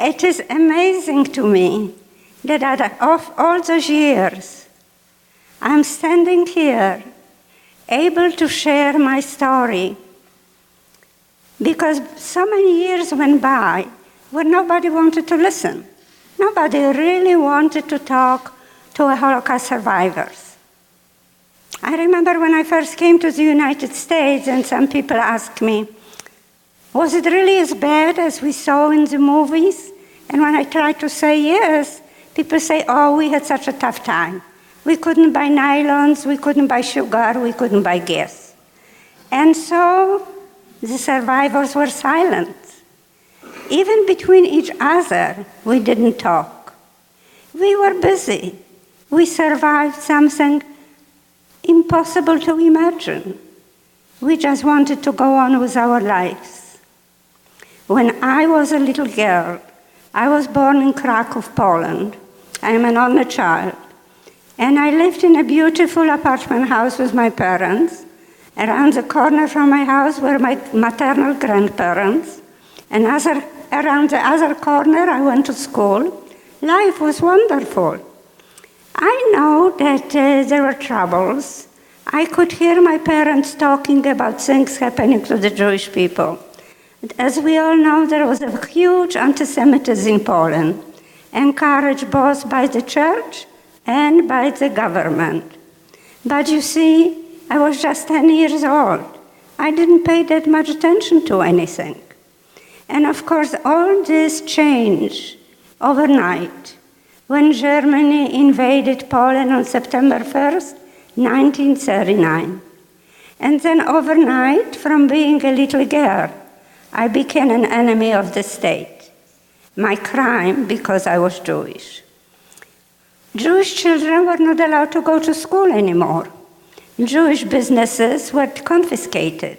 It is amazing to me that of all those years, I'm standing here, able to share my story, because so many years went by where nobody wanted to listen. Nobody really wanted to talk to Holocaust survivors. I remember when I first came to the United States and some people asked me, was it really as bad as we saw in the movies? And when I tried to say yes, people say, oh, we had such a tough time. We couldn't buy nylons, we couldn't buy sugar, we couldn't buy gas. And so the survivors were silent. Even between each other, we didn't talk. We were busy. We survived something impossible to imagine. We just wanted to go on with our lives. When I was a little girl, I was born in Krakow, Poland. I am an only child. And I lived in a beautiful apartment house with my parents. Around the corner from my house were my maternal grandparents. And around the other corner, I went to school. Life was wonderful. I know that there were troubles. I could hear my parents talking about things happening to the Jewish people. As we all know, there was a huge anti-Semitism in Poland, encouraged both by the church and by the government. But you see, I was just 10 years old. I didn't pay that much attention to anything. And of course, all this changed overnight when Germany invaded Poland on September 1st, 1939. And then overnight, from being a little girl, I became an enemy of the state. My crime, because I was Jewish. Jewish children were not allowed to go to school anymore. Jewish businesses were confiscated.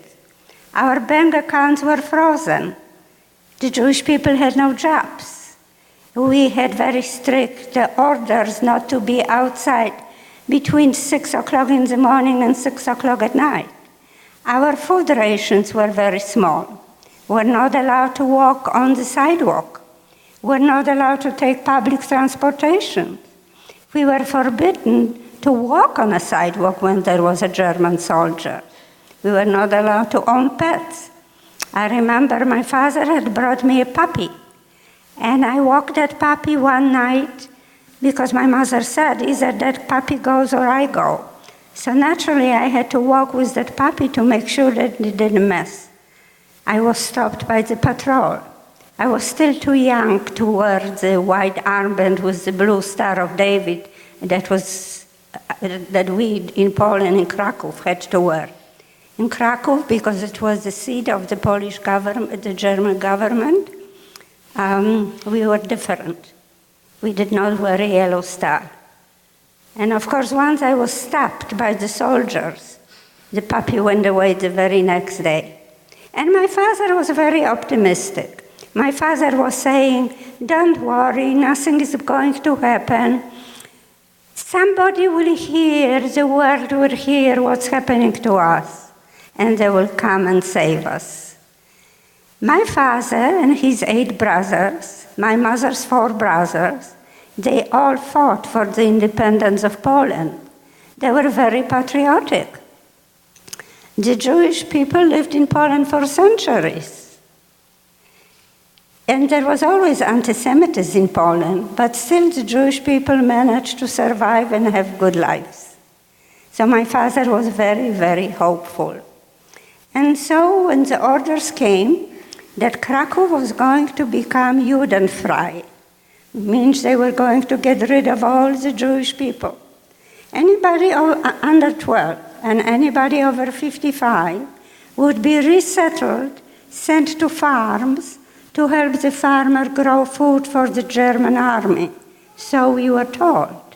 Our bank accounts were frozen. The Jewish people had no jobs. We had very strict orders not to be outside between 6 o'clock in the morning and 6 o'clock at night. Our food rations were very small. We're not allowed to walk on the sidewalk. We're not allowed to take public transportation. We were forbidden to walk on a sidewalk when there was a German soldier. We were not allowed to own pets. I remember my father had brought me a puppy, and I walked that puppy one night because my mother said, either that puppy goes or I go. So naturally, I had to walk with that puppy to make sure that it didn't mess. I was stopped by the patrol. I was still too young to wear the white armband with the blue Star of David that we in Poland, in Krakow, had to wear. In Krakow, because it was the seat of the Polish government, the German government, we were different. We did not wear a yellow star. And of course, once I was stopped by the soldiers, the puppy went away the very next day. And my father was very optimistic. My father was saying, don't worry, nothing is going to happen. Somebody will hear, the world will hear what's happening to us, and they will come and save us. My father and his 8 brothers, my mother's 4 brothers, they all fought for the independence of Poland. They were very patriotic. The Jewish people lived in Poland for centuries. And there was always anti-Semitism in Poland, but still the Jewish people managed to survive and have good lives. So my father was very, very hopeful. And so when the orders came that Krakow was going to become Judenfrei, means they were going to get rid of all the Jewish people. Anybody under 12 and anybody over 55 would be resettled, sent to farms to help the farmer grow food for the German army. So we were told.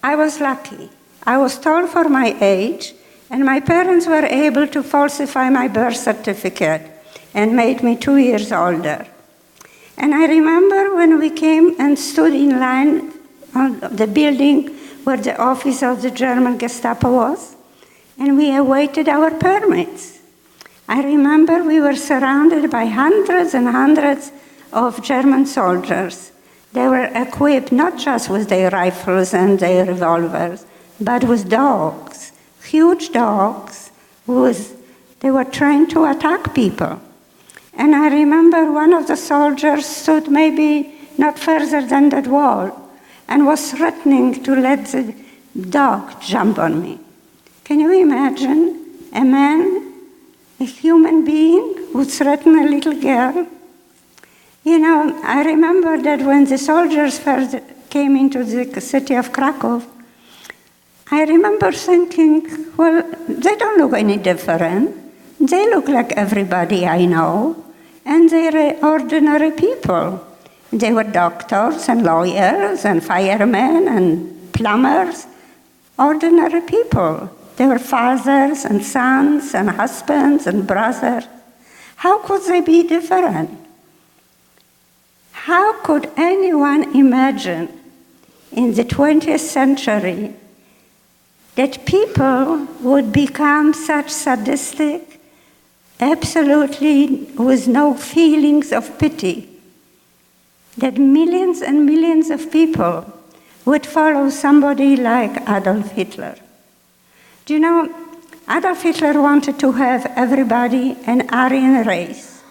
I was lucky. I was told for my age, and my parents were able to falsify my birth certificate and made me 2 years older. And I remember when we came and stood in line on the building where the office of the German Gestapo was, and we awaited our permits. I remember we were surrounded by hundreds and hundreds of German soldiers. They were equipped not just with their rifles and their revolvers, but with dogs, huge dogs. They were trained to attack people. And I remember one of the soldiers stood maybe not further than that wall and was threatening to let the dog jump on me. Can you imagine a man, a human being, would threaten a little girl? You know, I remember that when the soldiers first came into the city of Krakow, I remember thinking, well, they don't look any different. They look like everybody I know, and they're ordinary people. They were doctors and lawyers and firemen and plumbers, ordinary people. They were fathers and sons and husbands and brothers. How could they be different? How could anyone imagine in the 20th century that people would become such sadistic, absolutely with no feelings of pity, that millions and millions of people would follow somebody like Adolf Hitler? Do you know, Adolf Hitler wanted to have everybody an Aryan race,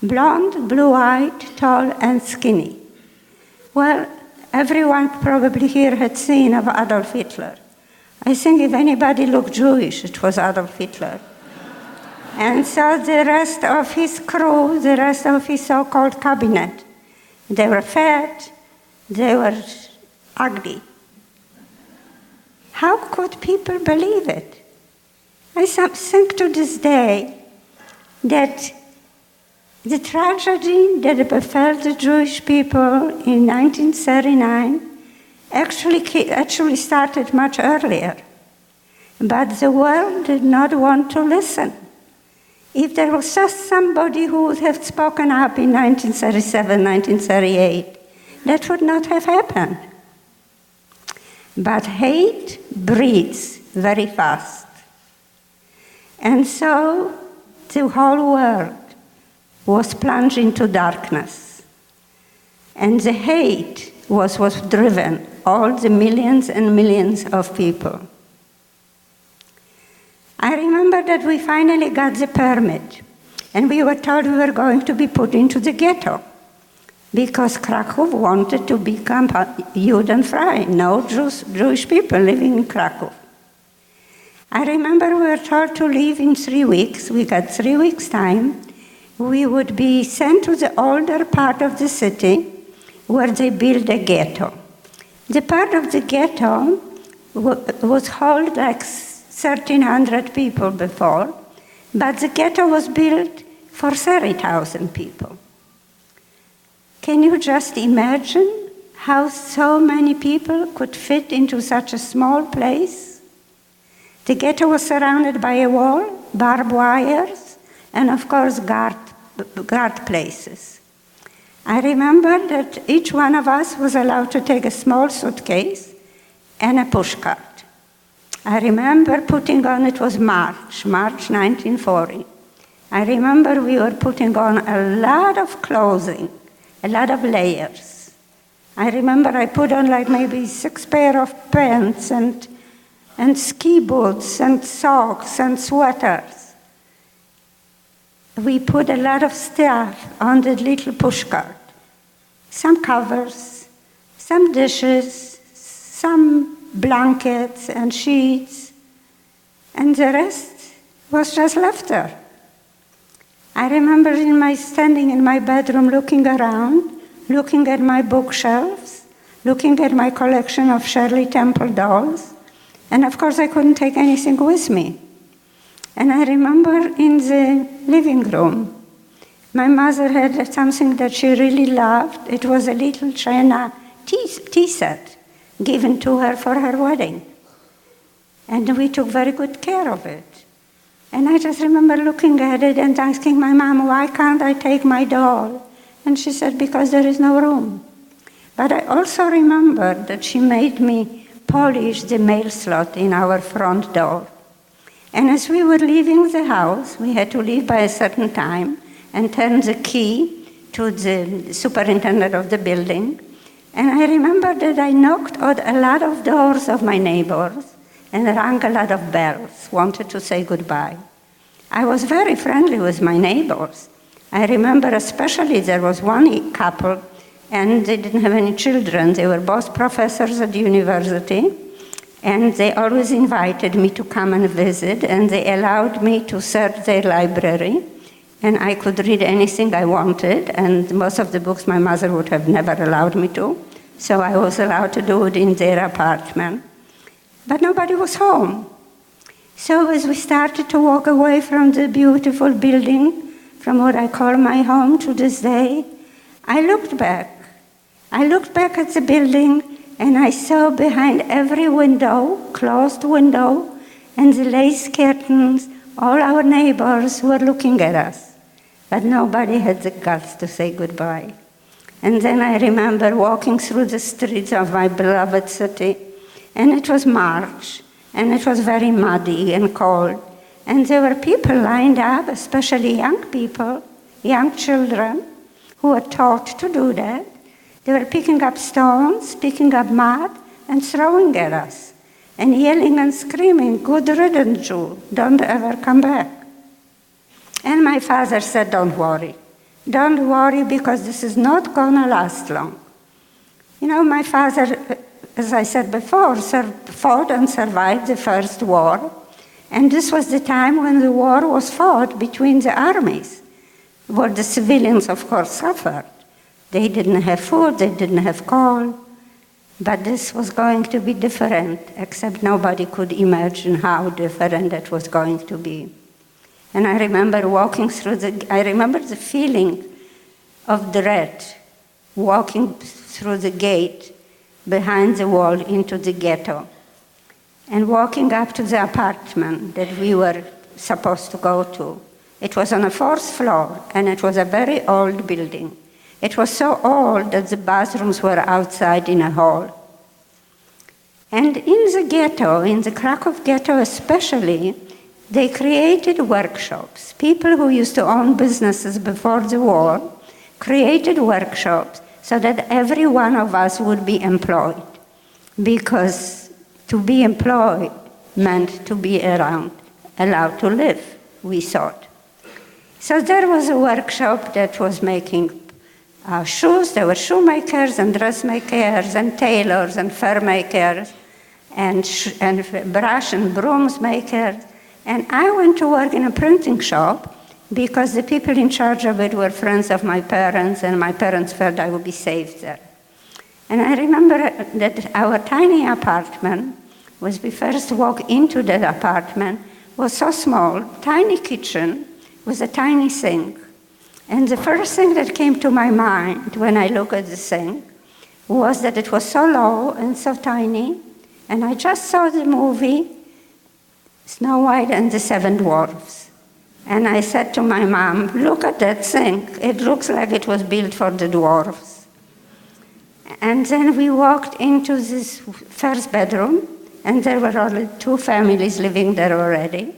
blonde, blue-eyed, tall, and skinny. Well, everyone probably here had seen of Adolf Hitler. I think if anybody looked Jewish, it was Adolf Hitler. And so the rest of his crew, the rest of his so-called cabinet, they were fat, they were ugly. How could people believe it? I think to this day that the tragedy that befell the Jewish people in 1939 actually started much earlier. But the world did not want to listen. If there was just somebody who would have spoken up in 1937, 1938, that would not have happened. But hate breeds very fast. And so the whole world was plunged into darkness. And the hate was what driven all the millions and millions of people. I remember that we finally got the permit, and we were told we were going to be put into the ghetto because Krakow wanted to become Judenfrei, no Jewish people living in Krakow. I remember we were told to leave in 3 weeks. We got 3 weeks' time. We would be sent to the older part of the city where they built a ghetto. The part of the ghetto was hold like 1,300 people before, but the ghetto was built for 30,000 people. Can you just imagine how so many people could fit into such a small place? The ghetto was surrounded by a wall, barbed wires, and of course guard places. I remember that each one of us was allowed to take a small suitcase and a pushcart. I remember putting on, it was March 1940. I remember we were putting on a lot of clothing, a lot of layers. I remember I put on like maybe 6 pair of pants and ski boots and socks and sweaters. We put a lot of stuff on the little pushcart. Some covers, some dishes, some blankets and sheets, and the rest was just left there. I remember standing in my bedroom looking around, looking at my bookshelves, looking at my collection of Shirley Temple dolls, and of course I couldn't take anything with me. And I remember in the living room, my mother had something that she really loved. It was a little china tea set given to her for her wedding. And we took very good care of it. And I just remember looking at it and asking my mom, why can't I take my doll? And she said, because there is no room. But I also remember that she made me polish the mail slot in our front door. And as we were leaving the house, we had to leave by a certain time and turn the key to the superintendent of the building. And I remember that I knocked on a lot of doors of my neighbors and rang a lot of bells, wanted to say goodbye. I was very friendly with my neighbors. I remember especially there was one couple, and they didn't have any children. They were both professors at the university, and they always invited me to come and visit, and they allowed me to search their library, and I could read anything I wanted, and most of the books my mother would have never allowed me to, so I was allowed to do it in their apartment. But nobody was home. So as we started to walk away from the beautiful building, from what I call my home to this day, I looked back. I looked back at the building, and I saw behind every window, closed window, and the lace curtains, all our neighbors were looking at us. But nobody had the guts to say goodbye. And then I remember walking through the streets of my beloved city, and it was March, and it was very muddy and cold. And there were people lined up, especially young people, young children, who were taught to do that. They were picking up stones, picking up mud, and throwing at us, and yelling and screaming, "Good riddance, Jew, don't ever come back." And my father said, "Don't worry. Don't worry, because this is not going to last long." You know, my father, as I said before, fought and survived the First War. And this was the time when the war was fought between the armies, where the civilians, of course, suffered. They didn't have food, they didn't have coal. But this was going to be different, except nobody could imagine how different it was going to be. And I remember I remember the feeling of dread, walking through the gate behind the wall into the ghetto, and walking up to the apartment that we were supposed to go to. It was on a fourth floor, and it was a very old building. It was so old that the bathrooms were outside in a hall. And in the ghetto, in the Krakow ghetto especially, they created workshops. People who used to own businesses before the war created workshops so that every one of us would be employed, because to be employed meant to be allowed to live, we thought. So there was a workshop that was making shoes. There were shoemakers and dressmakers and tailors and fur makers and brush and brooms makers. And I went to work in a printing shop because the people in charge of it were friends of my parents, and my parents felt I would be safe there. And I remember that our tiny apartment, as we first walked into that apartment, was so small, tiny kitchen with a tiny sink. And the first thing that came to my mind when I looked at the sink was that it was so low and so tiny. And I just saw the movie Snow White and the Seven Dwarfs. And I said to my mom, "Look at that sink. It looks like it was built for the dwarfs." And then we walked into this first bedroom, and there were only 2 families living there already.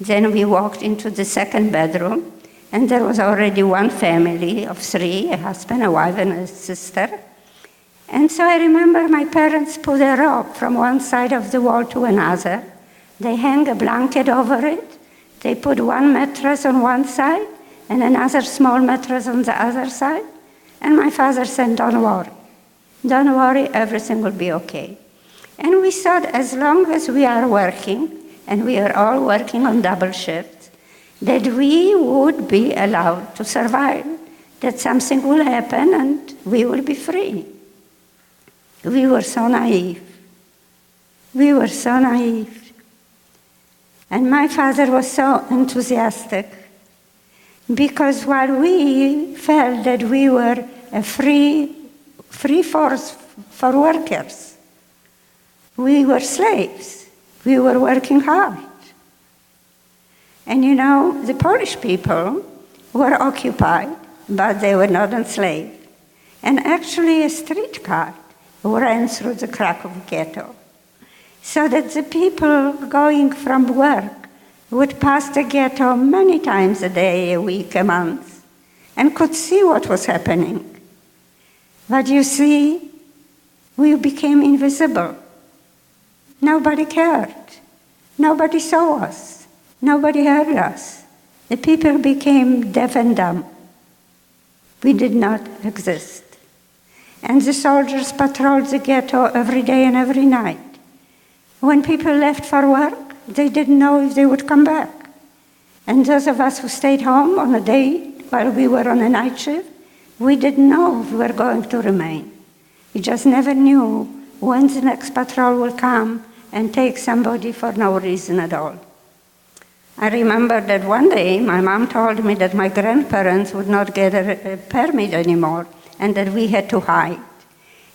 Then we walked into the second bedroom, and there was already 1 family of 3, a husband, a wife, and a sister. And so I remember my parents put a rope from one side of the wall to another. They hang a blanket over it. They put 1 mattress on one side and another small mattress on the other side. And my father said, "Don't worry. Don't worry, everything will be okay." And we thought as long as we are working, and we are all working on double shifts, that we would be allowed to survive, that something will happen and we will be free. We were so naive. We were so naive. And my father was so enthusiastic, because while we felt that we were a free force for workers, we were slaves. We were working hard. And you know, the Polish people were occupied, but they were not enslaved. And actually a streetcar ran through the Krakow ghetto, so that the people going from work would pass the ghetto many times a day, a week, a month. and could see what was happening. But you see, we became invisible. Nobody cared. Nobody saw us. Nobody heard us. The people became deaf and dumb. We did not exist. And the soldiers patrolled the ghetto every day and every night. When people left for work, they didn't know if they would come back. And those of us who stayed home on a day while we were on a night shift, we didn't know if we were going to remain. We just never knew when the next patrol will come and take somebody for no reason at all. I remember that one day my mom told me that my grandparents would not get a permit anymore and that we had to hide.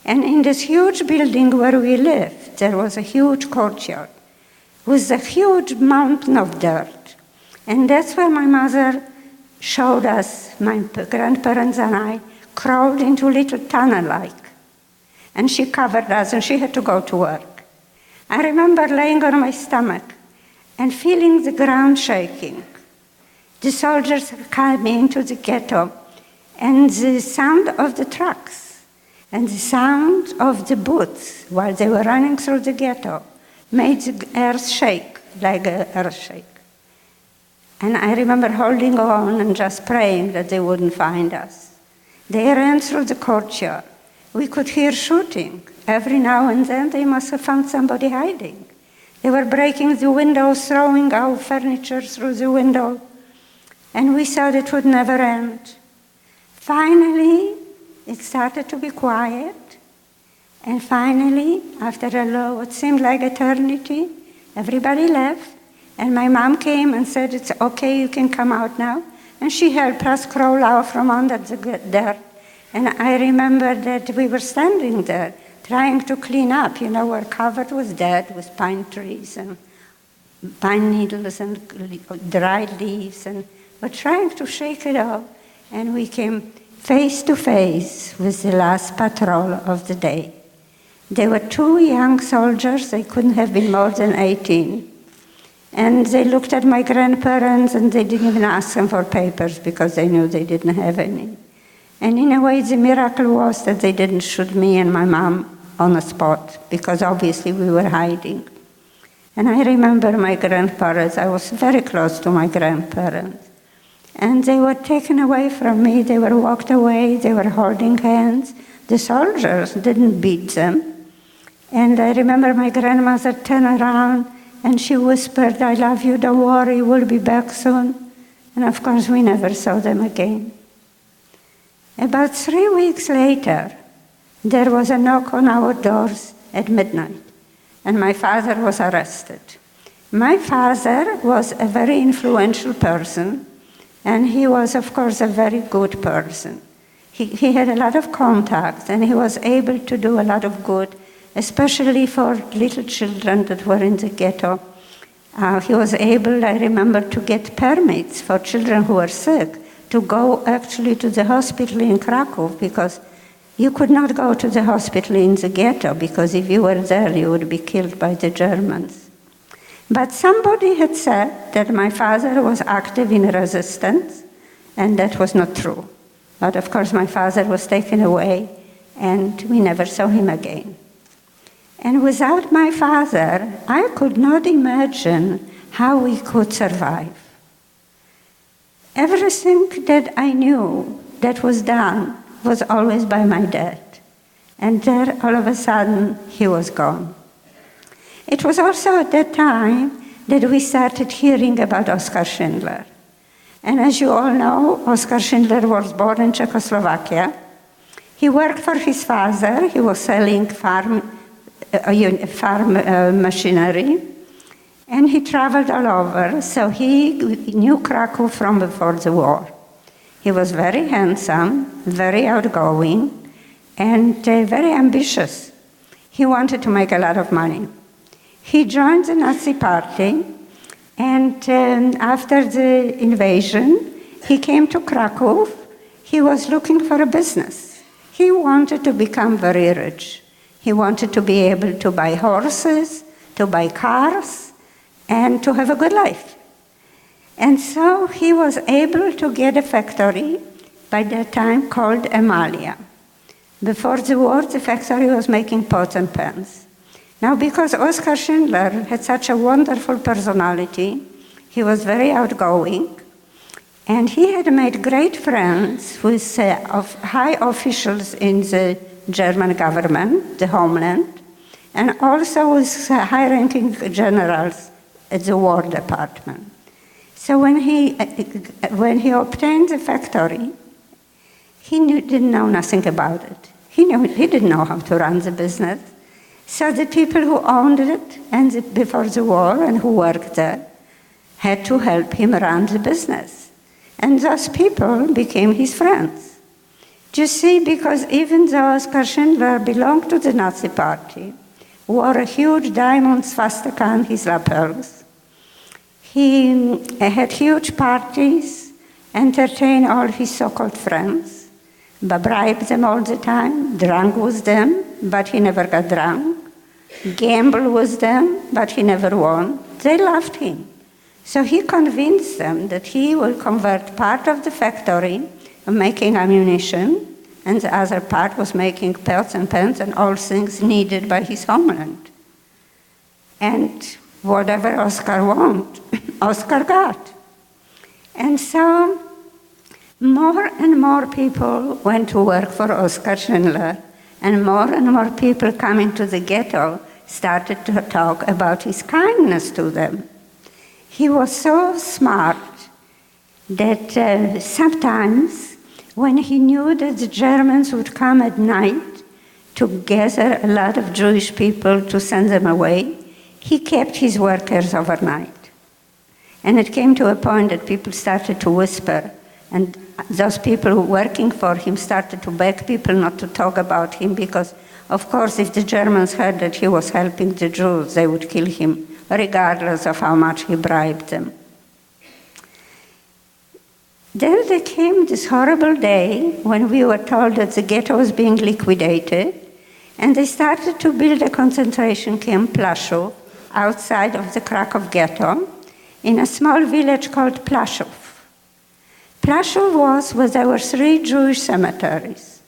And in this huge building where we lived, there was a huge courtyard with a huge mountain of dirt. And that's where my mother showed us, my grandparents and I, crawled into a little tunnel-like. And she covered us, and she had to go to work. I remember laying on my stomach and feeling the ground shaking. The soldiers came into the ghetto, and the sound of the trucks and the sound of the boots while they were running through the ghetto made the earth shake like an earthquake. And I remember holding on and just praying that they wouldn't find us. They ran through the courtyard. We could hear shooting. Every now and then they must have found somebody hiding. They were breaking the windows, throwing our furniture through the window. And we thought it would never end. Finally, it started to be quiet. And finally, after what seemed like eternity, everybody left. And my mom came and said, "It's okay, you can come out now." And she helped us crawl out from under the dirt. And I remember that we were standing there trying to clean up. You know, we're covered with dirt, with pine trees and pine needles and dried leaves. And we're trying to shake it off. And we came face to face with the last patrol of the day. They were two young soldiers. They couldn't have been more than 18. And they looked at my grandparents, and they didn't even ask them for papers because they knew they didn't have any. And in a way, the miracle was that they didn't shoot me and my mom on the spot, because obviously we were hiding. And I remember my grandparents. I was very close to my grandparents. And they were taken away from me. They were walked away. They were holding hands. The soldiers didn't beat them. And I remember my grandmother turned around and she whispered, "I love you, don't worry, we'll be back soon." And of course, we never saw them again. About 3 weeks later, there was a knock on our doors at midnight, and my father was arrested. My father was a very influential person, and he was, of course, a very good person. He had a lot of contacts, and he was able to do a lot of good, especially for little children that were in the ghetto. He was able, I remember, to get permits for children who were sick to go actually to the hospital in Krakow, because you could not go to the hospital in the ghetto, because if you were there, you would be killed by the Germans. But somebody had said that my father was active in resistance, and that was not true. But of course, my father was taken away, and we never saw him again. And without my father, I could not imagine how we could survive. Everything that I knew that was done was always by my dad. And there, all of a sudden, he was gone. It was also at that time that we started hearing about Oskar Schindler. And as you all know, Oskar Schindler was born in Czechoslovakia. He worked for his father. He was selling farm machinery, and he traveled all over, so he knew Krakow from before the war. He was very handsome, very outgoing, and very ambitious. He wanted to make a lot of money. He joined the Nazi Party, and after the invasion, he came to Krakow. He was looking for a business. He wanted to become very rich. He wanted to be able to buy horses, to buy cars, and to have a good life. And so he was able to get a factory by that time called Emalia. Before the war, the factory was making pots and pans. Now, because Oskar Schindler had such a wonderful personality, he was very outgoing, and he had made great friends with high officials in the German government, the homeland, and also with high-ranking generals at the War Department. So when he obtained the factory, he didn't know nothing about it. He didn't know how to run the business. So the people who owned it before the war and who worked there had to help him run the business. And those people became his friends. Do you see, because even though Oskar Schindler belonged to the Nazi Party, wore a huge diamond swastika on his lapels, he had huge parties, entertained all his so-called friends, bribed them all the time, drank with them, but he never got drunk, gambled with them, but he never won. They loved him. So he convinced them that he will convert part of the factory of making ammunition, and the other part was making pots and pans and all things needed by his homeland. And whatever Oskar wanted, Oskar got. And so more and more people went to work for Oskar Schindler, and more people coming to the ghetto started to talk about his kindness to them. He was so smart that sometimes when he knew that the Germans would come at night to gather a lot of Jewish people to send them away, he kept his workers overnight. And it came to a point that people started to whisper, and those people working for him started to beg people not to talk about him because, of course, if the Germans heard that he was helping the Jews, they would kill him, regardless of how much he bribed them. Then there came this horrible day when we were told that the ghetto was being liquidated, and they started to build a concentration camp, Plaszow, outside of the Krakow ghetto, in a small village called Plaszow. Plaszow was where there were 3 Jewish cemeteries.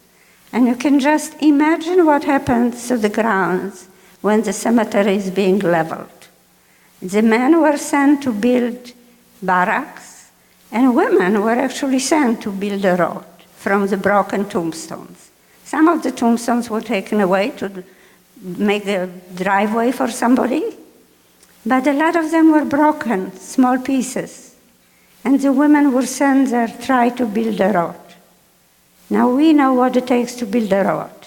And you can just imagine what happens to the grounds when the cemetery is being leveled. The men were sent to build barracks, and women were actually sent to build a road from the broken tombstones. Some of the tombstones were taken away to make a driveway for somebody, but a lot of them were broken, small pieces. And the women were sent there to try to build a road. Now we know what it takes to build a road.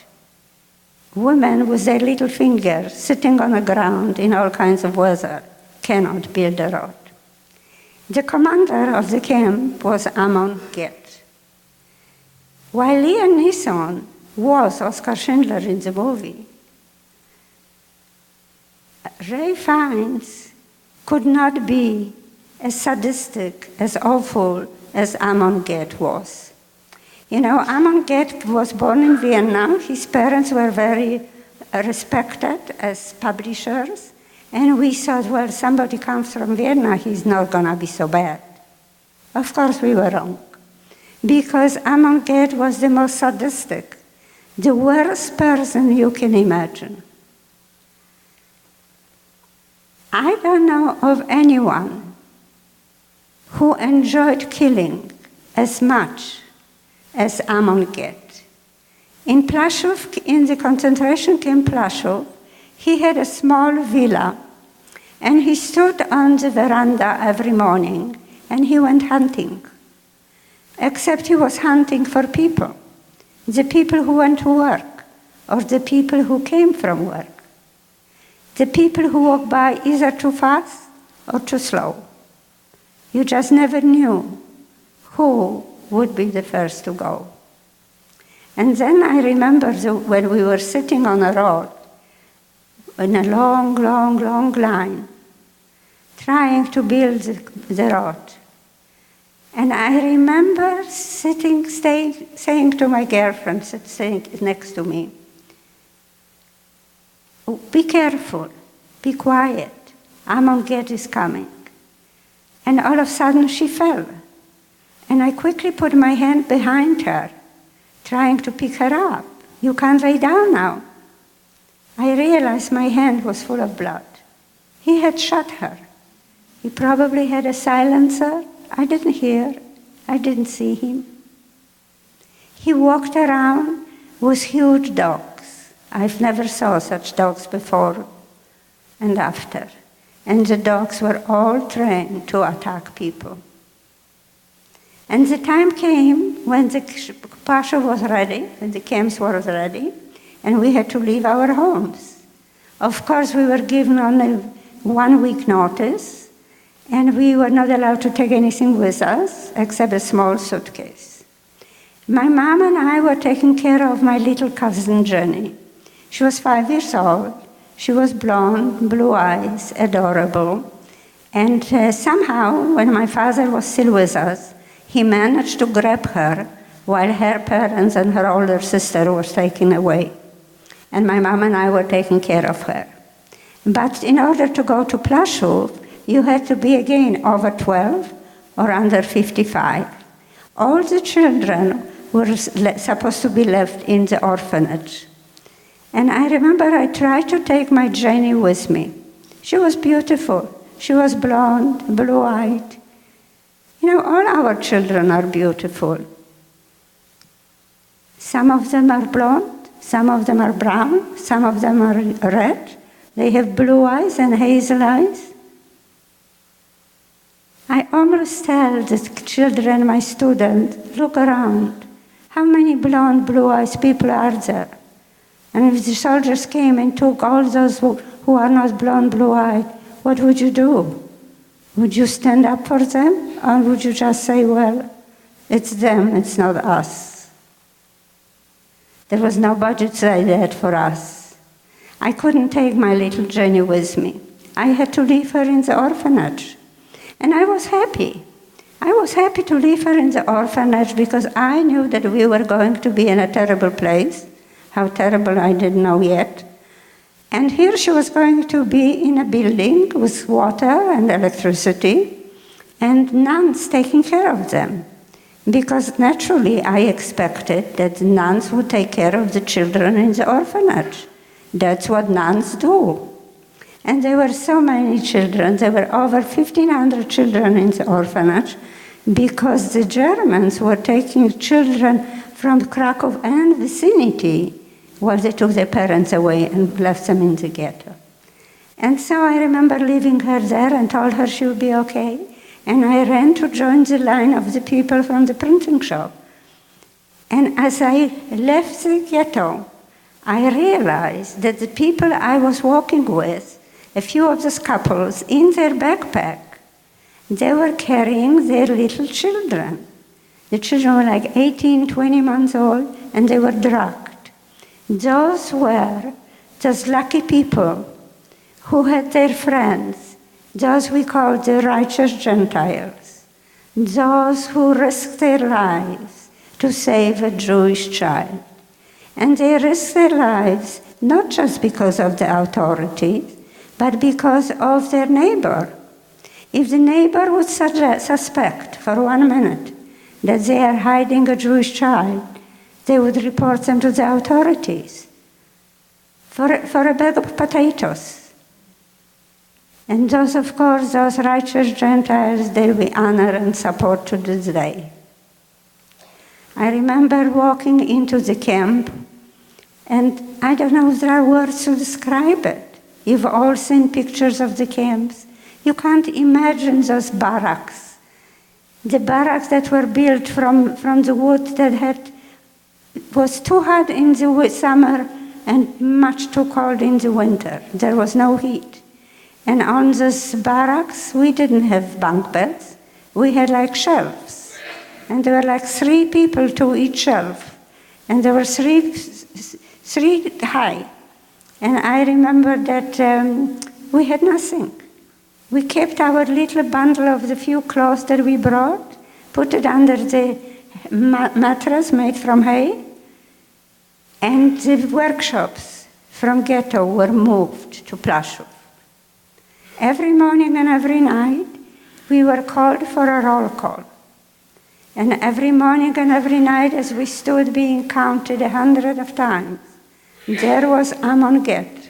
Women with their little fingers sitting on the ground in all kinds of weather cannot build a road. The commander of the camp was Amon Get. While Liam Neeson was Oskar Schindler in the movie, Ray Fiennes could not be as sadistic, as awful as Amon Get was. You know, Amon Get was born in Vienna. His parents were very respected as publishers. And we thought, well, somebody comes from Vienna, he's not going to be so bad. Of course, we were wrong. Because Amon Get was the most sadistic, the worst person you can imagine. I don't know of anyone who enjoyed killing as much as Amon Get. In Plaszow, in the concentration camp Plaszow, he had a small villa, and he stood on the veranda every morning, and he went hunting. Except he was hunting for people, the people who went to work, or the people who came from work, the people who walked by either too fast or too slow. You just never knew who would be the first to go. And then I remember when we were sitting on a road, in a long, long, long line, trying to build the road. And I remember saying to my girlfriend sitting next to me, oh, be careful, be quiet, Amon Get is coming. And all of a sudden she fell. And I quickly put my hand behind her, trying to pick her up. You can't lay down now. I realized my hand was full of blood. He had shot her. He probably had a silencer. I didn't hear. I didn't see him. He walked around with huge dogs. I've never saw such dogs before and after. And the dogs were all trained to attack people. And the time came when the Pasha was ready, when the camps were ready, and we had to leave our homes. Of course, we were given only 1 week notice, and we were not allowed to take anything with us except a small suitcase. My mom and I were taking care of my little cousin Jenny. She was 5 years old. She was blonde, blue eyes, adorable. And somehow, when my father was still with us, he managed to grab her while her parents and her older sister were taken away. And my mom and I were taking care of her. But in order to go to Plaszów, you had to be again over 12 or under 55. All the children were supposed to be left in the orphanage. And I remember I tried to take my Jenny with me. She was beautiful. She was blonde, blue-eyed. You know, all our children are beautiful. Some of them are blonde, some of them are brown, some of them are red. They have blue eyes and hazel eyes. I almost tell the children, my students, look around. How many blonde, blue-eyed people are there? And if the soldiers came and took all those who are not blonde, blue-eyed, what would you do? Would you stand up for them? Or would you just say, well, it's them, it's not us? There was no budget like that for us. I couldn't take my little Jenny with me. I had to leave her in the orphanage. And I was happy. I was happy to leave her in the orphanage because I knew that we were going to be in a terrible place. How terrible, I didn't know yet. And here she was going to be in a building with water and electricity and nuns taking care of them. Because naturally I expected that the nuns would take care of the children in the orphanage. That's what nuns do. And there were so many children. There were over 1,500 children in the orphanage because the Germans were taking children from Krakow and vicinity while they took their parents away and left them in the ghetto. And so I remember leaving her there and told her she would be okay. And I ran to join the line of the people from the printing shop. And as I left the ghetto, I realized that the people I was walking with, a few of those couples, in their backpack, they were carrying their little children. The children were like 18, 20 months old, and they were drugged. Those were those lucky people who had their friends, those we call the righteous Gentiles, those who risked their lives to save a Jewish child. And they risked their lives not just because of the authorities, but because of their neighbor. If the neighbor would suspect for 1 minute that they are hiding a Jewish child, they would report them to the authorities for a bag of potatoes. And those, of course, those righteous Gentiles, they we honor and support to this day. I remember walking into the camp, and I don't know if there are words to describe it. You've all seen pictures of the camps. You can't imagine those barracks. The barracks that were built from the wood that was too hot in the summer and much too cold in the winter. There was no heat. And on those barracks, we didn't have bunk beds. We had like shelves. And there were like 3 people to each shelf. And there were three high. And I remember that we had nothing. We kept our little bundle of the few clothes that we brought, put it under the mattress made from hay, and the workshops from ghetto were moved to Plaszów. Every morning and every night, we were called for a roll call. And every morning and every night, as we stood being counted 100 of times, there was Amon Get.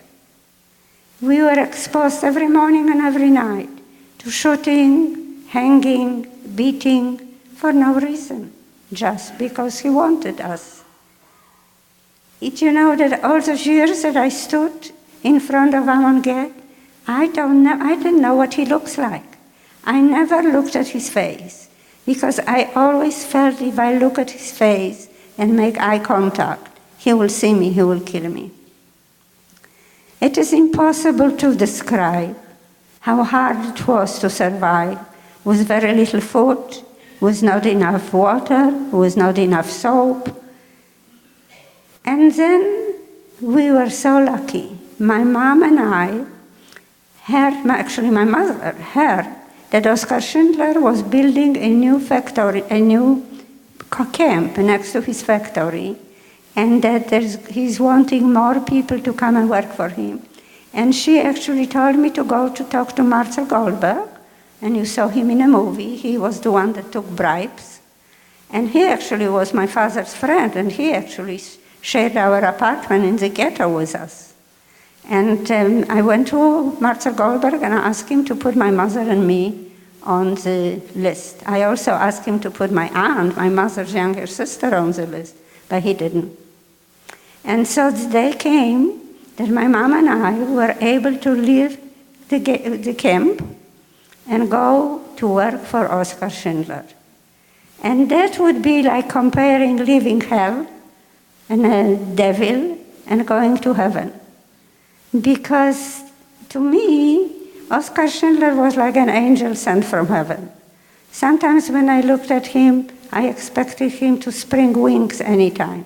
We were exposed every morning and every night to shooting, hanging, beating, for no reason, just because he wanted us. Did you know that all those years that I stood in front of Amon Get, I didn't know what he looks like. I never looked at his face, because I always felt if I look at his face and make eye contact, he will see me, he will kill me. It is impossible to describe how hard it was to survive with very little food, with not enough water, with not enough soap. And then we were so lucky. My mom and I actually my mother heard that Oskar Schindler was building a new factory, a new camp next to his factory, and that he's wanting more people to come and work for him. And she actually told me to go to talk to Marcel Goldberg, and you saw him in a movie. He was the one that took bribes. And he actually was my father's friend, and he actually shared our apartment in the ghetto with us. And I went to Marcel Goldberg and I asked him to put my mother and me on the list. I also asked him to put my aunt, my mother's younger sister, on the list, but he didn't. And so the day came that my mom and I were able to leave the camp and go to work for Oskar Schindler. And that would be like comparing leaving hell and a devil and going to heaven. Because to me, Oskar Schindler was like an angel sent from heaven. Sometimes when I looked at him, I expected him to spring wings anytime,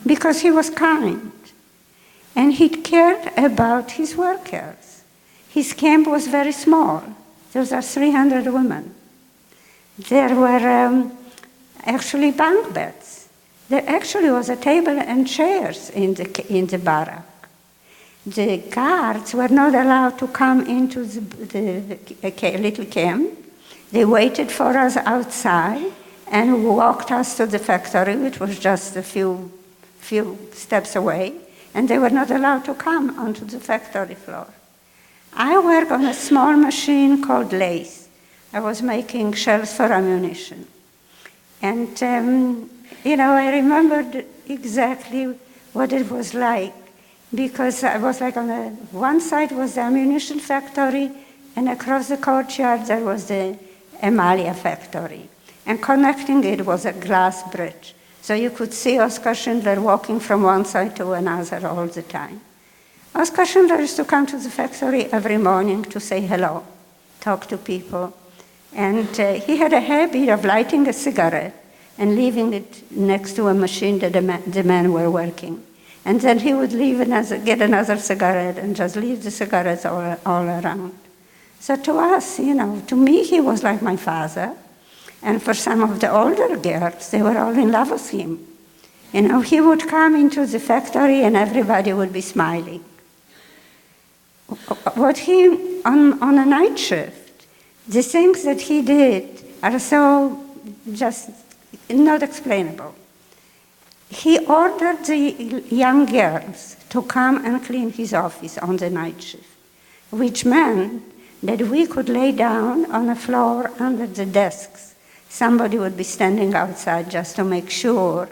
because he was kind. And he cared about his workers. His camp was very small. Those are 300 women. There were actually bunk beds. There actually was a table and chairs in the barrack. The guards were not allowed to come into the little camp. They waited for us outside and walked us to the factory, which was just a few steps away, and they were not allowed to come onto the factory floor. I worked on a small machine called lace. I was making shells for ammunition. And, I remembered exactly what it was like, because I was like on one side was the ammunition factory, and across the courtyard there was the Emalia factory. And connecting it was a glass bridge. So you could see Oskar Schindler walking from one side to another all the time. Oskar Schindler used to come to the factory every morning to say hello, talk to people. And he had a habit of lighting a cigarette and leaving it next to a machine that the men were working. And then he would get another cigarette and just leave the cigarettes all around. So to us, to me, he was like my father. And for some of the older girls, they were all in love with him. He would come into the factory and everybody would be smiling. On a night shift, the things that he did are so just not explainable. He ordered the young girls to come and clean his office on the night shift, which meant that we could lay down on the floor under the desks. Somebody would be standing outside just to make sure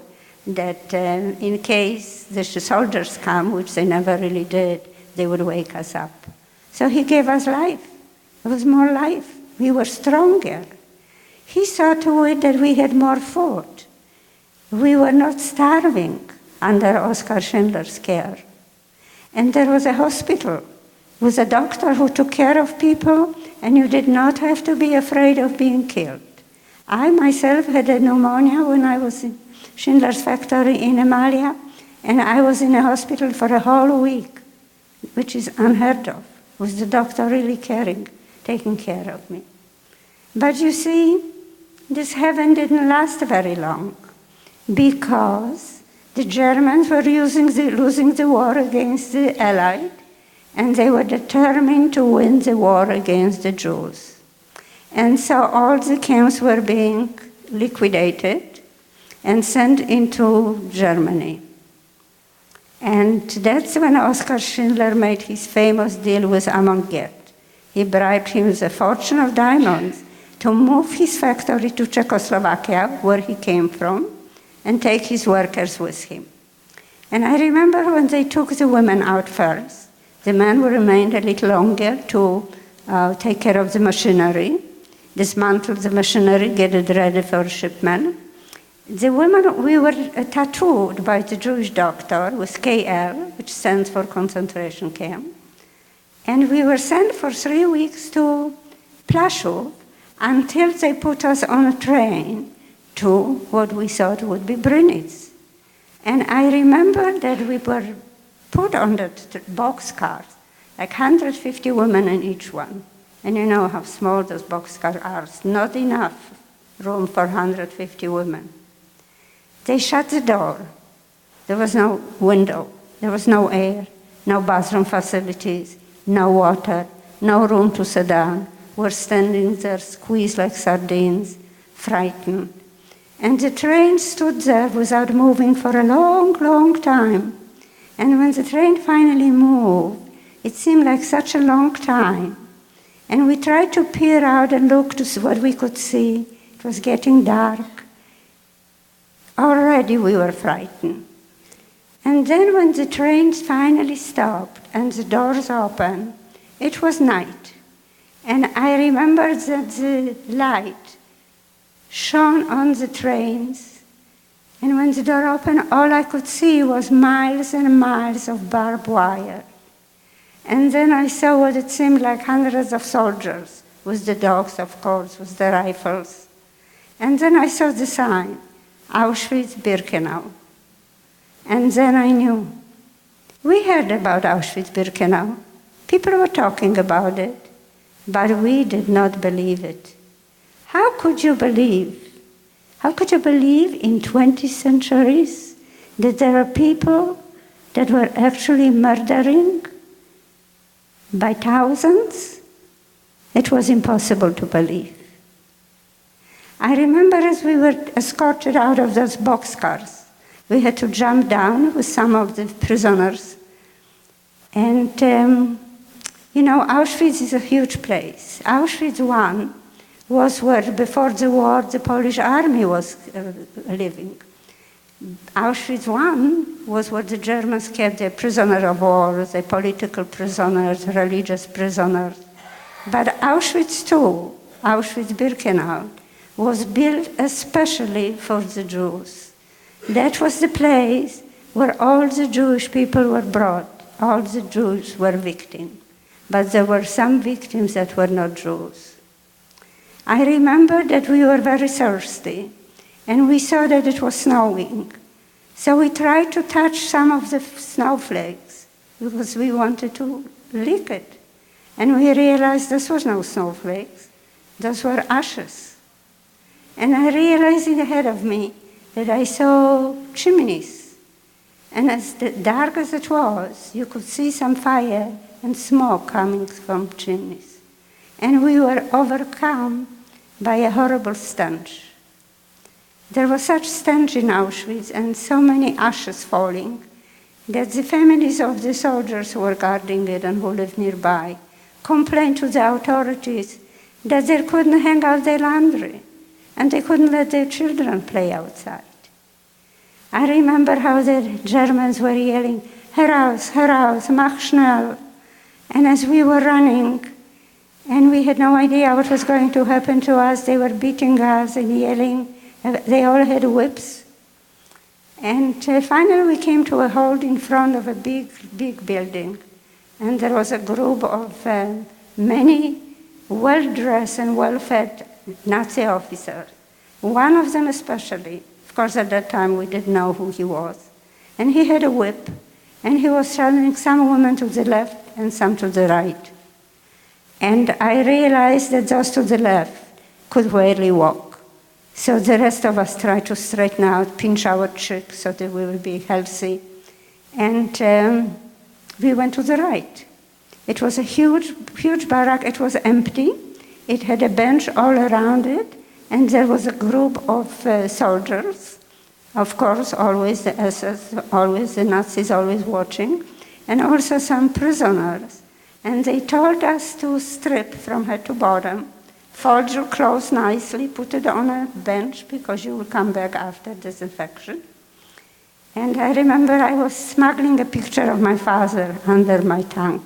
that in case the soldiers come, which they never really did, they would wake us up. So he gave us life. It was more life. We were stronger. He saw to it that we had more food. We were not starving under Oskar Schindler's care. And there was a hospital with a doctor who took care of people, and you did not have to be afraid of being killed. I myself had a pneumonia when I was in Schindler's factory in Emalia, and I was in a hospital for a whole week, which is unheard of, with the doctor really taking care of me. But you see, this heaven didn't last very long, because the Germans were losing the war against the Allies, and they were determined to win the war against the Jews. And so all the camps were being liquidated and sent into Germany. And that's when Oskar Schindler made his famous deal with Amon Gert. He bribed him with a fortune of diamonds to move his factory to Czechoslovakia, where he came from, and take his workers with him. And I remember when they took the women out first, the men remained a little longer to take care of the machinery, dismantle the machinery, get it ready for shipment. The women, we were tattooed by the Jewish doctor with KL, which stands for concentration camp. And we were sent for 3 weeks to Plaszów until they put us on a train to what we thought would be Brünitz. And I remember that we were put on the boxcars, like 150 women in each one. And you know how small those boxcars are. It's not enough room for 150 women. They shut the door. There was no window. There was no air, no bathroom facilities, no water, no room to sit down. We're standing there, squeezed like sardines, frightened. And the train stood there without moving for a long, long time. And when the train finally moved, it seemed like such a long time. And we tried to peer out and look to see what we could see. It was getting dark. Already we were frightened. And then when the train finally stopped and the doors opened, it was night. And I remember that the light shone on the trains. And when the door opened, all I could see was miles and miles of barbed wire. And then I saw what it seemed like hundreds of soldiers, with the dogs, of course, with the rifles. And then I saw the sign, Auschwitz-Birkenau. And then I knew. We heard about Auschwitz-Birkenau. People were talking about it, but we did not believe it. How could you believe? How could you believe in 20 centuries that there are people that were actually murdering by thousands? It was impossible to believe. I remember as we were escorted out of those boxcars, we had to jump down with some of the prisoners. And, Auschwitz is a huge place. Auschwitz I was where, before the war, the Polish army was living. Auschwitz I was where the Germans kept their prisoners of war, their political prisoners, religious prisoners. But Auschwitz II, Auschwitz-Birkenau, was built especially for the Jews. That was the place where all the Jewish people were brought. All the Jews were victims. But there were some victims that were not Jews. I remember that we were very thirsty, and we saw that it was snowing. So we tried to touch some of the snowflakes because we wanted to lick it. And we realized this was no snowflakes. Those were ashes. And I realized ahead of me that I saw chimneys. And as dark as it was, you could see some fire and smoke coming from chimneys. And we were overcome by a horrible stench. There was such stench in Auschwitz and so many ashes falling that the families of the soldiers who were guarding it and who lived nearby complained to the authorities that they couldn't hang out their laundry and they couldn't let their children play outside. I remember how the Germans were yelling, heraus, heraus, mach schnell. And as we were running, and we had no idea what was going to happen to us, they were beating us and yelling. They all had whips. And finally we came to a hall in front of a big, big building. And there was a group of many well-dressed and well-fed Nazi officers. One of them especially. Of course, at that time, we didn't know who he was. And he had a whip, and he was telling some women to the left and some to the right. And I realized that those to the left could barely walk. So the rest of us tried to straighten out, pinch our cheeks so that we would be healthy. And we went to the right. It was a huge, huge barrack. It was empty. It had a bench all around it. And there was a group of soldiers, of course, always the SS, always the Nazis, always watching, and also some prisoners. And they told us to strip from head to bottom, fold your clothes nicely, put it on a bench because you will come back after disinfection. And I remember I was smuggling a picture of my father under my tongue.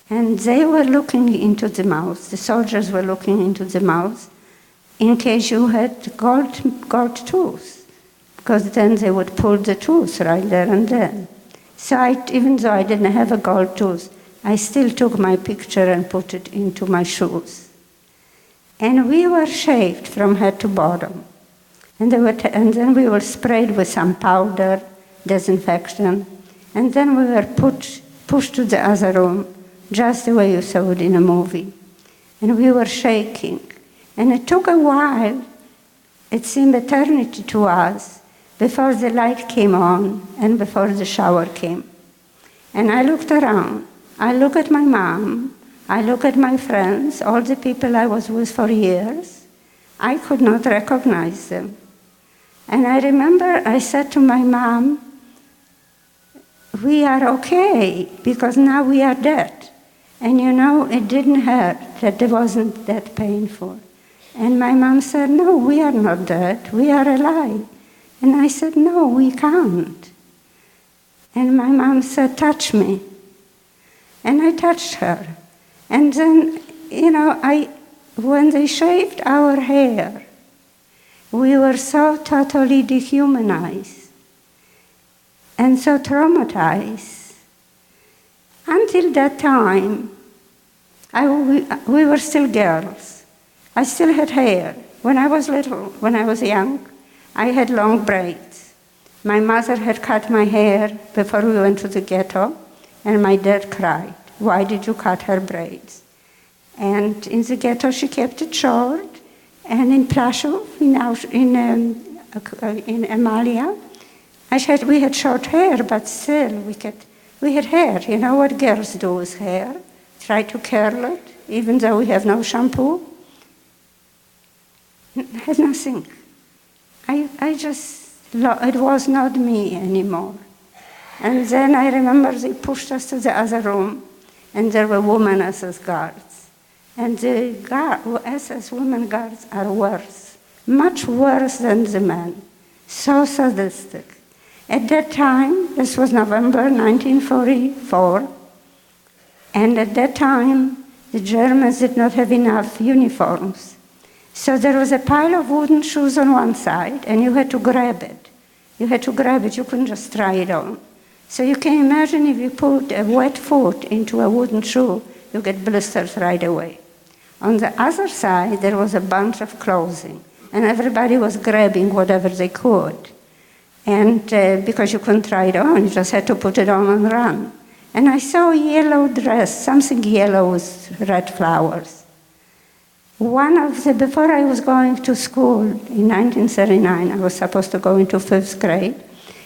And they were looking into the mouth, the soldiers were looking into the mouth in case you had gold tooth, because then they would pull the tooth right there and then. So even though I didn't have a gold tooth, I still took my picture and put it into my shoes. And we were shaved from head to bottom. And then we were sprayed with some powder, disinfection, and then we were pushed to the other room, just the way you saw it in a movie. And we were shaking. And it took a while, it seemed eternity to us, before the light came on and before the shower came. And I looked around. I looked at my mom. I looked at my friends, all the people I was with for years. I could not recognize them. And I remember I said to my mom, we are okay, because now we are dead. And you know, it didn't hurt, that it wasn't that painful. And my mom said, no, we are not dead, we are alive. And I said, no, we can't. And my mom said, touch me. And I touched her. And then, you know, when they shaved our hair, we were so totally dehumanized and so traumatized. Until that time, we were still girls. I still had hair. When I was little, when I was young, I had long braids. My mother had cut my hair before we went to the ghetto, and my dad cried, why did you cut her braids? And in the ghetto, she kept it short. And in Plaszow, in Amalia, we had short hair, but still we had hair. You know what girls do with hair? Try to curl it, even though we have no shampoo. Had nothing. It was not me anymore. And then I remember they pushed us to the other room, and there were women SS guards. And the SS women guards are worse, much worse than the men, so sadistic. At that time, this was November 1944, and at that time, the Germans did not have enough uniforms. So there was a pile of wooden shoes on one side, and you had to grab it. You had to grab it, you couldn't just try it on. So you can imagine if you put a wet foot into a wooden shoe, you get blisters right away. On the other side, there was a bunch of clothing, and everybody was grabbing whatever they could. And because you couldn't try it on, you just had to put it on and run. And I saw a yellow dress, something yellow with red flowers. Before I was going to school in 1939, I was supposed to go into 5th grade.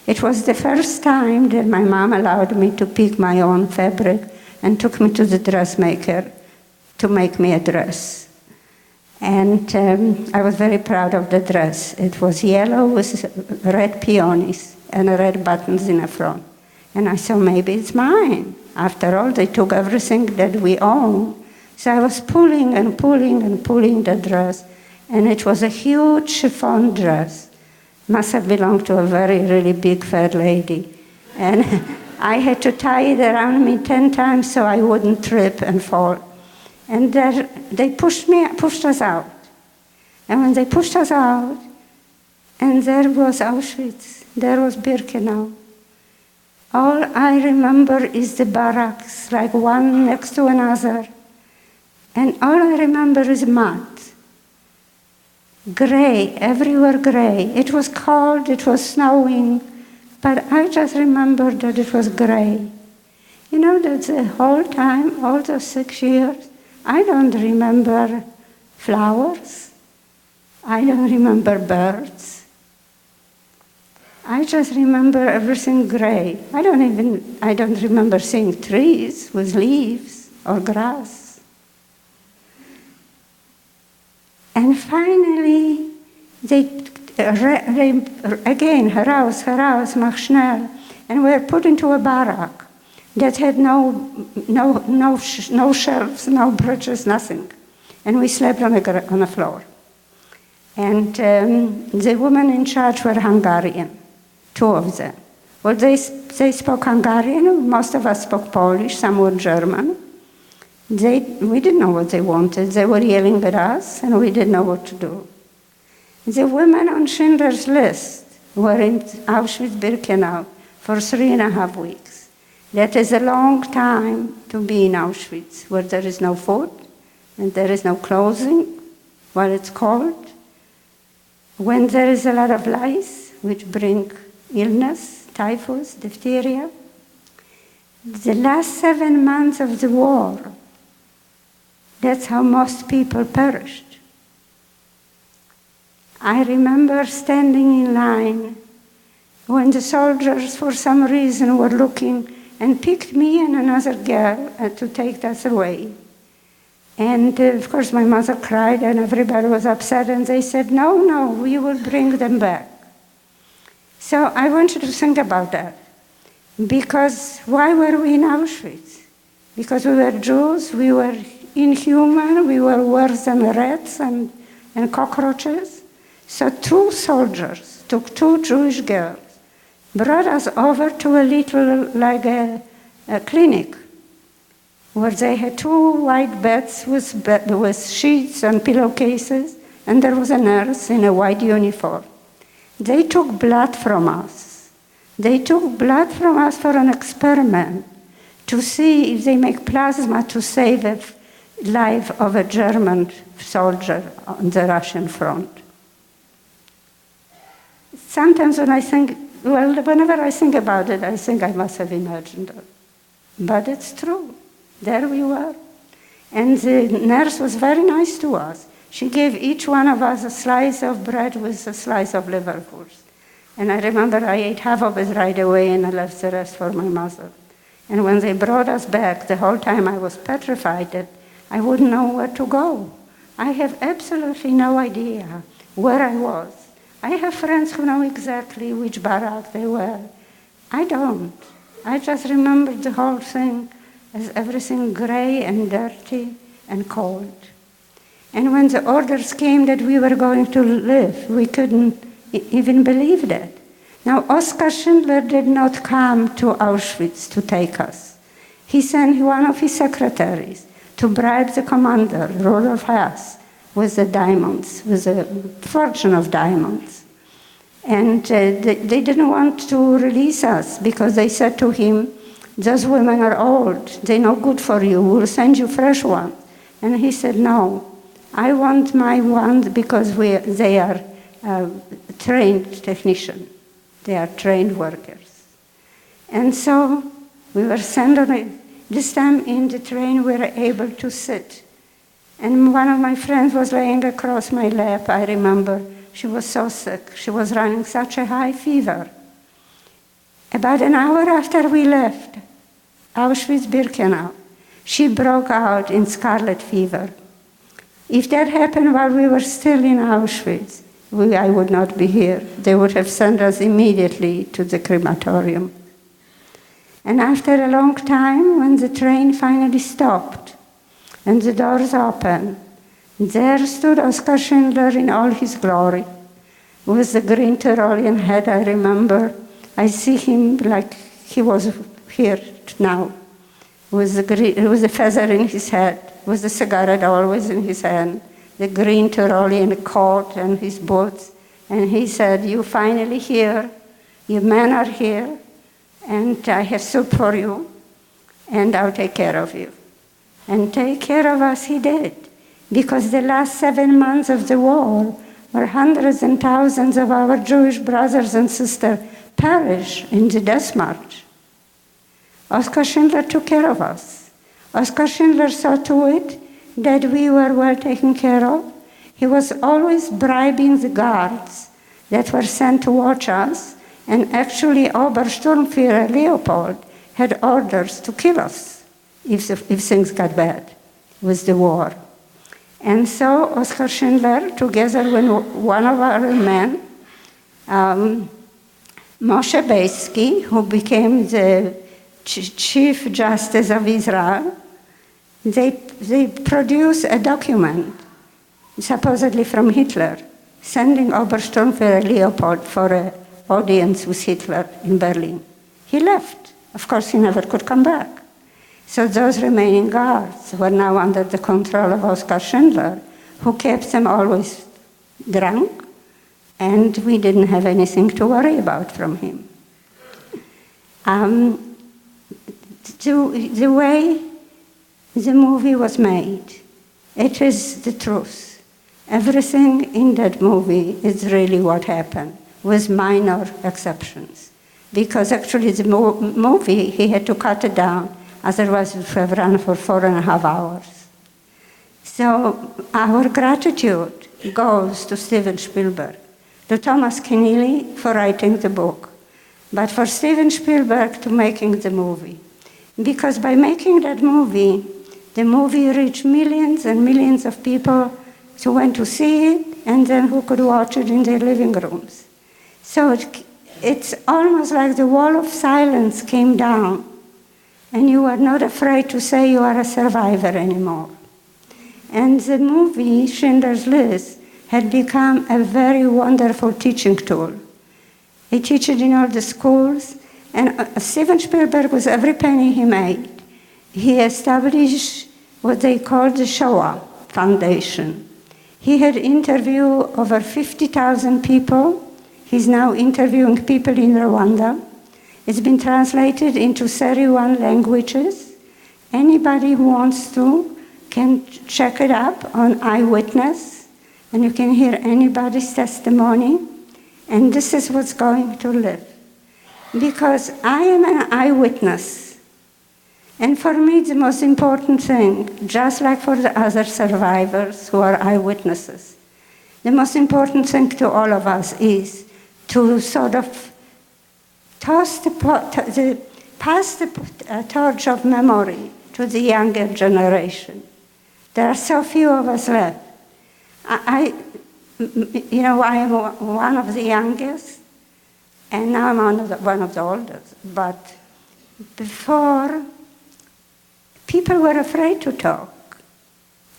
It was the first time that my mom allowed me to pick my own fabric and took me to the dressmaker to make me a dress. And I was very proud of the dress. It was yellow with red peonies and red buttons in the front. And I thought, maybe it's mine. After all, they took everything that we own. So I was pulling and pulling and pulling the dress, and it was a huge chiffon dress. Must have belonged to a very, really big, fat lady. And I had to tie it around me 10 times so I wouldn't trip and fall. And they pushed us out. And when they pushed us out, and there was Auschwitz, there was Birkenau. All I remember is the barracks, like one next to another. And all I remember is mud. Gray, everywhere gray. It was cold, it was snowing, but I just remember that it was gray. You know, that the whole time, all those 6 years, I don't remember flowers. I don't remember birds. I just remember everything gray. I don't remember seeing trees with leaves or grass. And finally, they again, heraus, mach schnell, and were put into a barrack that had no shelves, no bridges, nothing. And we slept on the floor. And the women in charge were Hungarian, 2 of them. Well, they spoke Hungarian, most of us spoke Polish, some were German. We didn't know what they wanted. They were yelling at us, and we didn't know what to do. The women on Schindler's List were in Auschwitz-Birkenau for 3.5 weeks. That is a long time to be in Auschwitz, where there is no food, and there is no clothing while it's cold. When there is a lot of lice, which bring illness, typhus, diphtheria. The last 7 months of the war, that's how most people perished. I remember standing in line when the soldiers, for some reason, were looking and picked me and another girl to take us away. And of course, my mother cried and everybody was upset, and they said, no, we will bring them back. So I want you to think about that. Because why were we in Auschwitz? Because we were Jews, we were inhuman, we were worse than rats and cockroaches. So 2 soldiers took 2 Jewish girls, brought us over to a little, like a clinic, where they had 2 white beds with sheets and pillowcases, and there was a nurse in a white uniform. They took blood from us. They took blood from us for an experiment to see if they make plasma to save the life of a German soldier on the Russian front. Sometimes when I think, whenever I think about it, I think I must have imagined it. But it's true. There we were. And the nurse was very nice to us. She gave each one of us a slice of bread with a slice of liverwurst. And I remember I ate half of it right away and I left the rest for my mother. And when they brought us back, the whole time I was petrified that I wouldn't know where to go. I have absolutely no idea where I was. I have friends who know exactly which barrack they were. I don't. I just remember the whole thing as everything gray and dirty and cold. And when the orders came that we were going to live, we couldn't even believe that. Now, Oskar Schindler did not come to Auschwitz to take us. He sent one of his secretaries to bribe the commander, Rudolf Hess, with the diamonds, with a fortune of diamonds. And they didn't want to release us because they said to him, those women are old, they're no good for you, we'll send you fresh ones. And he said, no, I want my ones because they are trained technicians. They are trained workers. And so we were sent on it. This time in the train we were able to sit. And one of my friends was laying across my lap, I remember. She was so sick. She was running such a high fever. About an hour after we left Auschwitz-Birkenau, she broke out in scarlet fever. If that happened while we were still in Auschwitz, I would not be here. They would have sent us immediately to the crematorium. And after a long time, when the train finally stopped and the doors opened, there stood Oskar Schindler in all his glory, with the green Tyrolean hat, I remember. I see him like he was here now, with the feather in his head, with the cigarette always in his hand, the green Tyrolean coat and his boots. And he said, "You finally here, you men are here, and I have soup for you, and I'll take care of you." And take care of us he did, because the last 7 months of the war where hundreds and thousands of our Jewish brothers and sisters perished in the death march. Oskar Schindler took care of us. Oskar Schindler saw to it that we were well taken care of. He was always bribing the guards that were sent to watch us, and actually Obersturmführer Leopold had orders to kill us if things got bad with the war. And so Oskar Schindler, together with one of our men, Moshe Beisky, who became the Chief Justice of Israel, they produced a document, supposedly from Hitler, sending Obersturmführer Leopold for an audience with Hitler in Berlin. He left. Of course, he never could come back. So those remaining guards were now under the control of Oskar Schindler, who kept them always drunk, and we didn't have anything to worry about from him. The way the movie was made, it is the truth. Everything in that movie is really what happened, with minor exceptions. Because actually the movie, he had to cut it down, otherwise it would have run for 4.5 hours. So our gratitude goes to Steven Spielberg, to Thomas Keneally for writing the book, but for Steven Spielberg to making the movie. Because by making that movie, the movie reached millions and millions of people who went to see it and then who could watch it in their living rooms. So it's almost like the wall of silence came down and you are not afraid to say you are a survivor anymore. And the movie, Schindler's List, had become a very wonderful teaching tool. He taught it in all the schools, and Steven Spielberg, with every penny he made, he established what they called the Shoah Foundation. He had interviewed over 50,000 people. He's now interviewing people in Rwanda. It's been translated into 31 languages. Anybody who wants to can check it up on Eyewitness, and you can hear anybody's testimony. And this is what's going to live. Because I am an eyewitness. And for me, the most important thing, just like for the other survivors who are eyewitnesses, the most important thing to all of us is to sort of pass the torch of memory to the younger generation. There are so few of us left. I am one of the youngest, and now I'm one of the oldest. But before, people were afraid to talk,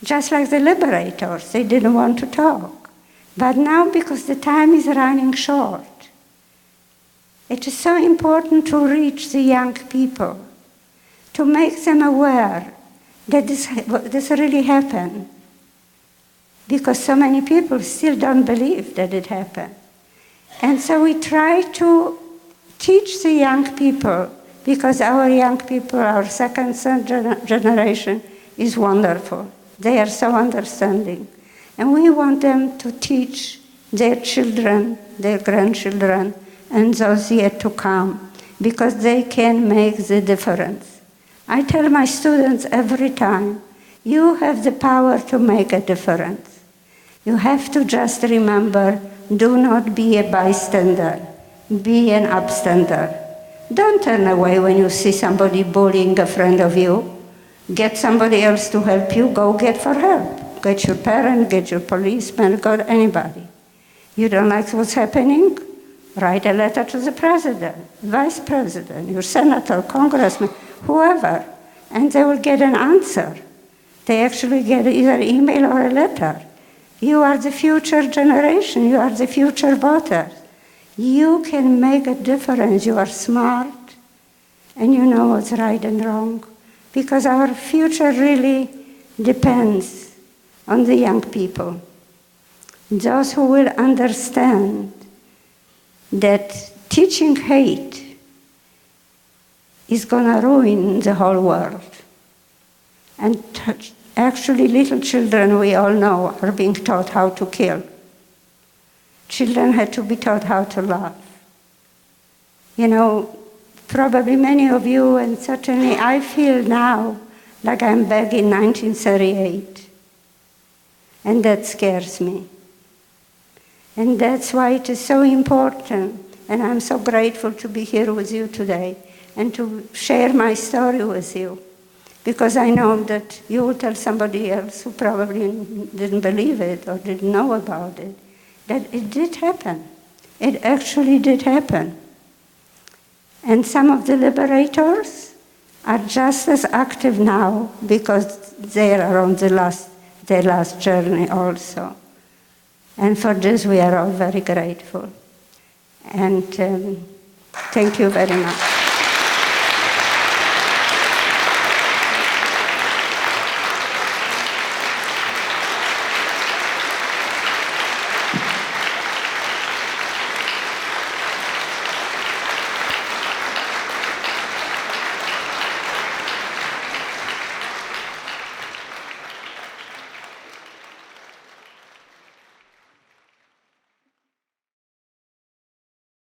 just like the liberators. They didn't want to talk. But now, because the time is running short, it is so important to reach the young people, to make them aware that this really happened. Because so many people still don't believe that it happened. And so we try to teach the young people, because our young people, our second, third generation, is wonderful. They are so understanding. And we want them to teach their children, their grandchildren, and those yet to come, because they can make the difference. I tell my students every time, you have the power to make a difference. You have to just remember, do not be a bystander, be an upstander. Don't turn away when you see somebody bullying a friend of you. Get somebody else to help you, go get for help. Get your parent, get your policeman, get anybody. You don't like what's happening? Write a letter to the president, vice president, your senator, congressman, whoever, and they will get an answer. They actually get either email or a letter. You are the future generation. You are the future voters. You can make a difference. You are smart, and you know what's right and wrong, because our future really depends on the young people. Those who will understand that teaching hate is going to ruin the whole world. And actually, little children, we all know, are being taught how to kill. Children had to be taught how to love. You know, probably many of you, and certainly I feel now like I'm back in 1938. And that scares me. And that's why it is so important, and I'm so grateful to be here with you today and to share my story with you. because I know that you will tell somebody else who probably didn't believe it or didn't know about it, that it did happen. It actually did happen. And some of the liberators are just as active now because they are on their last journey also. And for this we are all very grateful. And thank you very much.